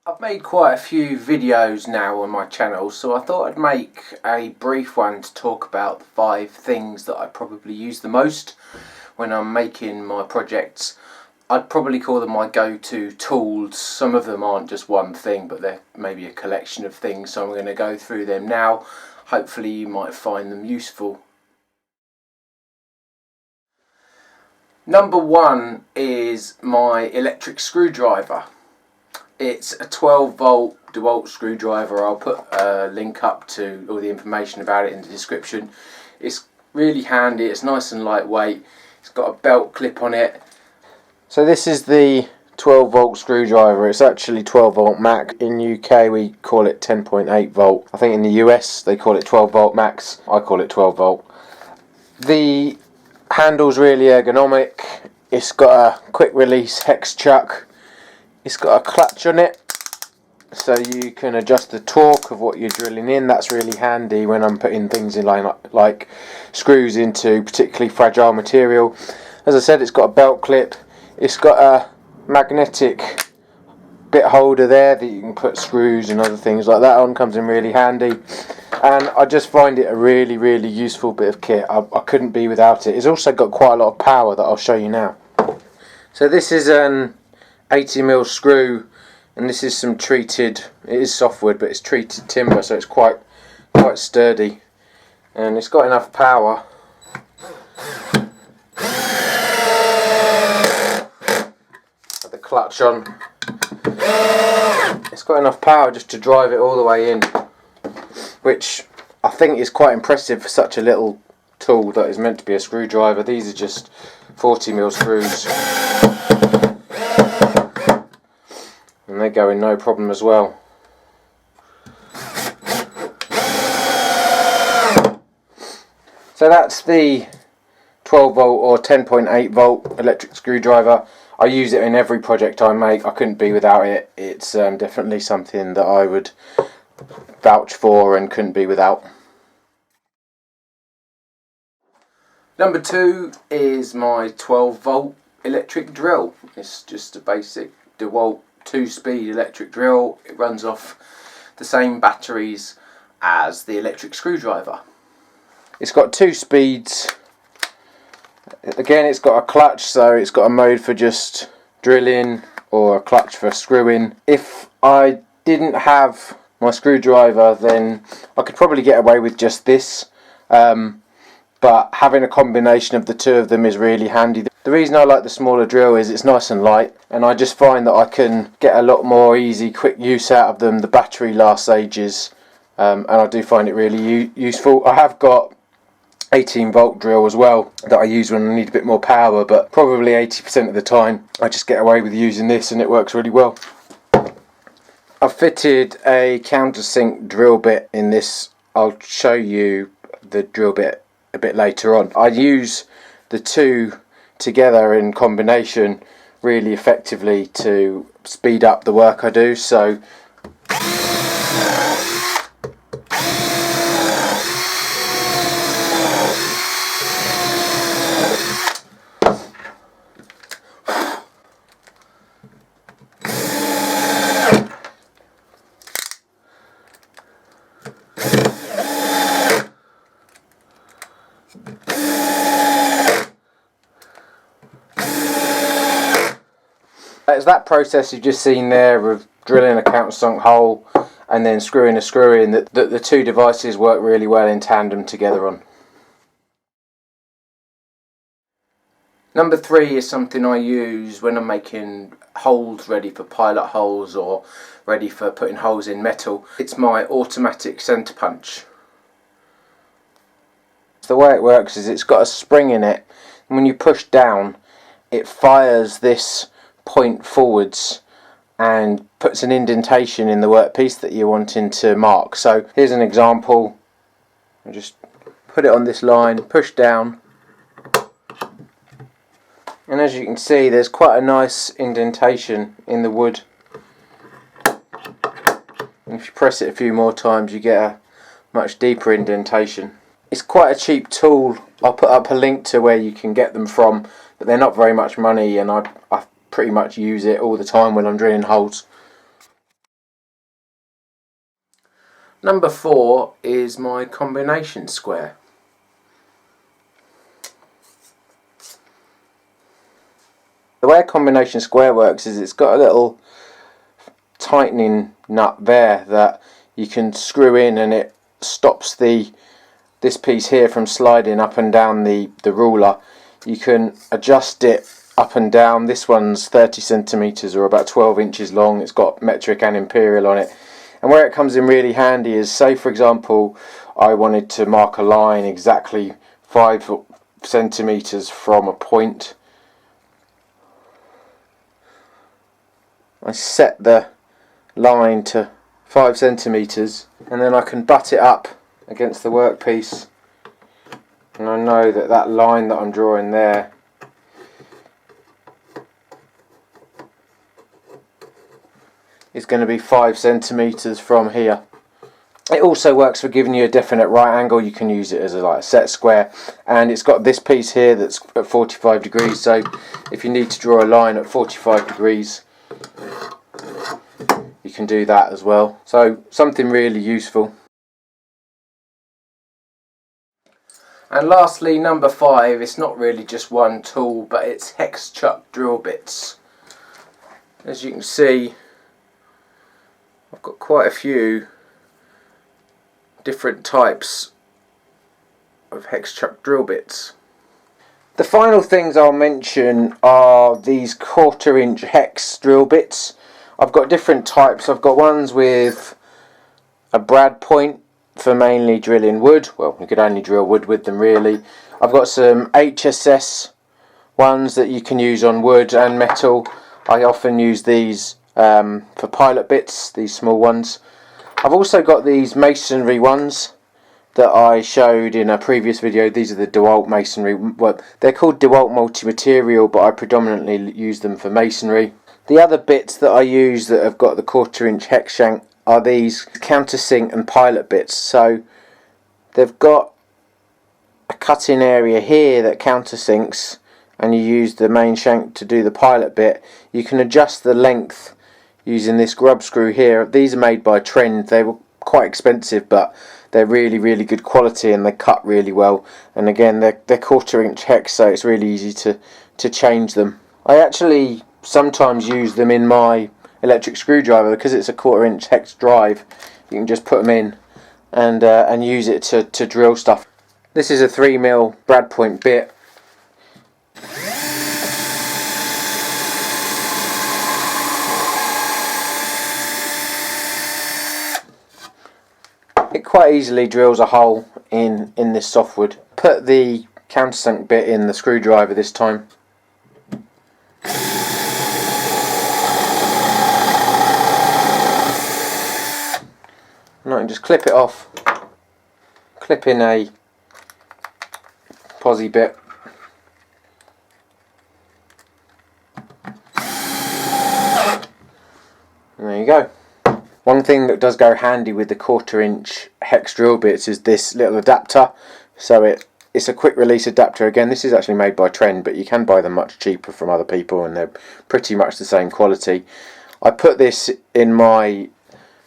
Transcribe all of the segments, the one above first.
I've made quite a few videos now on my channel, so I thought I'd make a brief one to talk about the 5 things that I probably use the most when I'm making my projects. I'd probably call them my go-to tools. Some of them aren't just one thing, but they're maybe a collection of things, so I'm going to go through them now. Hopefully you might find them useful. Number 1 is my electric screwdriver. It's a 12 volt DeWalt screwdriver. I'll put a link up to all the information about it in the description. It's really handy, it's nice and lightweight, it's got a belt clip on it. So this is the 12 volt screwdriver. It's actually 12 volt max. In UK we call it 10.8 volt. I think in the US they call it 12 volt max. I call it 12 volt. The handle's really ergonomic. It's got a quick release hex chuck. It's got a clutch on it, so you can adjust the torque of what you're drilling in. That's really handy when I'm putting things in like screws into particularly fragile material. As I said, it's got a belt clip. It's got a magnetic bit holder there that you can put screws and other things like that on. Comes in really handy, and I just find it a really useful bit of kit. I couldn't be without it. It's also got quite a lot of power that I'll show you now. So this is an 80mm screw, and this is some treated, it is softwood but it's treated timber, so it's quite sturdy, and it's got enough power. Got the clutch on. It's got enough power just to drive it all the way in, which I think is quite impressive for such a little tool that is meant to be a screwdriver. These are just 40mm screws, and they go in no problem as well. So that's the 12 volt or 10.8 volt electric screwdriver. I use it in every project I make. I couldn't be without it. It's definitely something that I would vouch for and couldn't be without. Number 2 is my 12 volt electric drill. It's just a basic DeWalt 2-speed electric drill. It runs off the same batteries as the electric screwdriver. It's got 2 speeds. Again, it's got a clutch, so it's got a mode for just drilling or a clutch for screwing. If I didn't have my screwdriver, then I could probably get away with just this, but having a combination of the two of them is really handy. The reason I like the smaller drill is it's nice and light, and I just find that I can get a lot more easy, quick use out of them. The battery lasts ages, and I do find it really useful. I have got 18 volt drill as well that I use when I need a bit more power, but probably 80% of the time I just get away with using this, and it works really well. I've fitted a countersink drill bit in this. I'll show you the drill bit a bit later on. I use the two together in combination really effectively to speed up the work I do. So it's that process you've just seen there of drilling a countersunk hole and then screwing a screw in that the two devices work really well in tandem together on. Number 3 is something I use when I'm making holes ready for pilot holes or ready for putting holes in metal. It's my automatic centre punch. The way it works is it's got a spring in it, and when you push down it fires this point forwards and puts an indentation in the workpiece that you're wanting to mark. So here's an example. I just put it on this line, push down, and as you can see there's quite a nice indentation in the wood, and if you press it a few more times you get a much deeper indentation. It's quite a cheap tool. I'll put up a link to where you can get them from, but they're not very much money, and I pretty much use it all the time when I'm drilling holes. Number 4 is my combination square. The way a combination square works is it's got a little tightening nut there that you can screw in, and it stops this piece here from sliding up and down the ruler. You can adjust it up and down. This one's 30 centimeters or about 12 inches long. It's got metric and imperial on it. And where it comes in really handy is, say for example I wanted to mark a line exactly 5 centimeters from a point. I set the line to 5 centimeters, and then I can butt it up against the workpiece, and I know that that line that I'm drawing there is going to be 5 centimeters from here. It also works for giving you a definite right angle. You can use it as like a set square, and it's got this piece here that's at 45 degrees, so if you need to draw a line at 45 degrees you can do that as well. So something really useful. And lastly, number 5, it's not really just one tool, but it's Hex Drill Bits. As you can see, I've got quite a few different types of Hex Drill Bits. The final things I'll mention are these 1/4 inch hex drill bits. I've got different types. I've got ones with a brad point for mainly drilling wood. Well, you could only drill wood with them really. I've got some HSS ones that you can use on wood and metal. I often use these for pilot bits, these small ones. I've also got these masonry ones that I showed in a previous video. These are the DeWalt masonry. Well, they're called DeWalt multi-material, but I predominantly use them for masonry. The other bits that I use that have got the 1/4 inch hex shank are these countersink and pilot bits. So they've got a cutting area here that countersinks, and you use the main shank to do the pilot bit. You can adjust the length using this grub screw here. These are made by Trend. They were quite expensive, but they're really good quality, and they cut really well. And again, they're 1/4 inch hex, so it's really easy to change them. I actually sometimes use them in my electric screwdriver because it's a 1/4 inch hex drive. You can just put them in and use it to drill stuff. This is a 3mm brad point bit. It quite easily drills a hole in this softwood. Put the countersunk bit in the screwdriver this time. And I can just clip it off, clip in a posi bit. And there you go. One thing that does go handy with the 1/4 inch hex drill bits is this little adapter. So it's a quick release adapter. Again, this is actually made by Trend, but you can buy them much cheaper from other people, and they're pretty much the same quality. I put this in my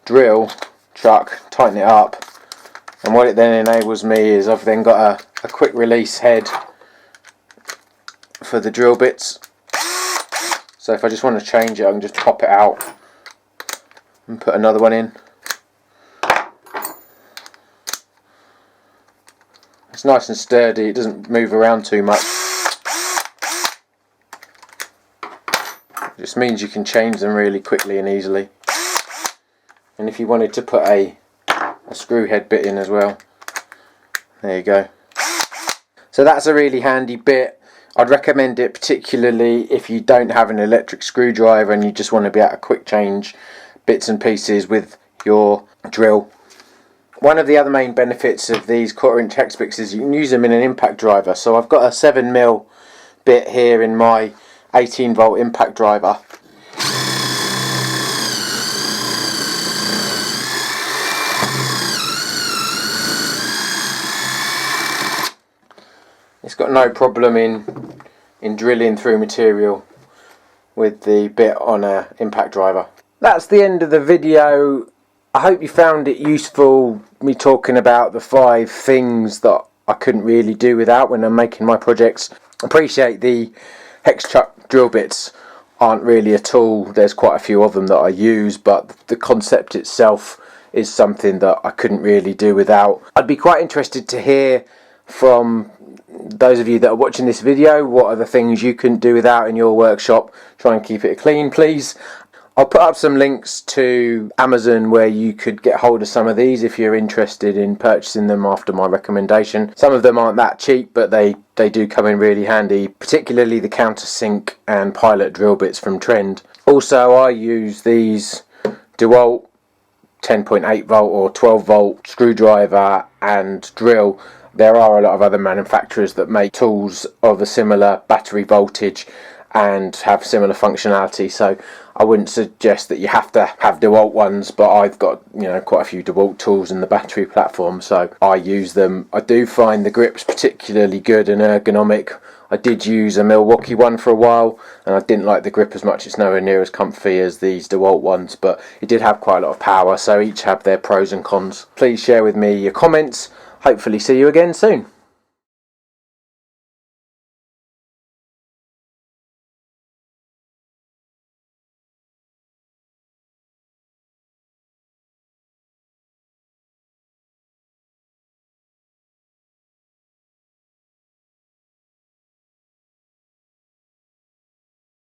drill chuck, tighten it up, and what it then enables me is I've then got a quick release head for the drill bits. So if I just want to change it, I can just pop it out and put another one in. It's nice and sturdy, it doesn't move around too much. It just means you can change them really quickly and easily. And if you wanted to put a screw head bit in as well, there you go. So that's a really handy bit. I'd recommend it particularly if you don't have an electric screwdriver and you just want to be able to quick change bits and pieces with your drill. One of the other main benefits of these 1/4 inch hex bits is you can use them in an impact driver. So I've got a 7mm bit here in my 18V impact driver. It's got no problem in drilling through material with the bit on an impact driver. That's the end of the video. I hope you found it useful, me talking about the 5 things that I couldn't really do without when I'm making my projects. Appreciate the Hex Drill Bits aren't really a tool. There's quite a few of them that I use, but the concept itself is something that I couldn't really do without. I'd be quite interested to hear from those of you that are watching this video, what are the things you couldn't do without in your workshop. Try and keep it clean, please. I'll put up some links to Amazon where you could get hold of some of these if you're interested in purchasing them after my recommendation. Some of them aren't that cheap, but they do come in really handy, particularly the countersink and pilot drill bits from Trend. Also, I use these DeWalt 10.8 volt or 12 volt screwdriver and drill. There are a lot of other manufacturers that make tools of a similar battery voltage and have similar functionality, so I wouldn't suggest that you have to have DeWalt ones, but I've got, you know, quite a few DeWalt tools in the battery platform, so I use them. I do find the grips particularly good and ergonomic. I did use a Milwaukee one for a while and I didn't like the grip as much. It's nowhere near as comfy as these DeWalt ones, but it did have quite a lot of power, so each have their pros and cons. Please share with me your comments. Hopefully see you again soon.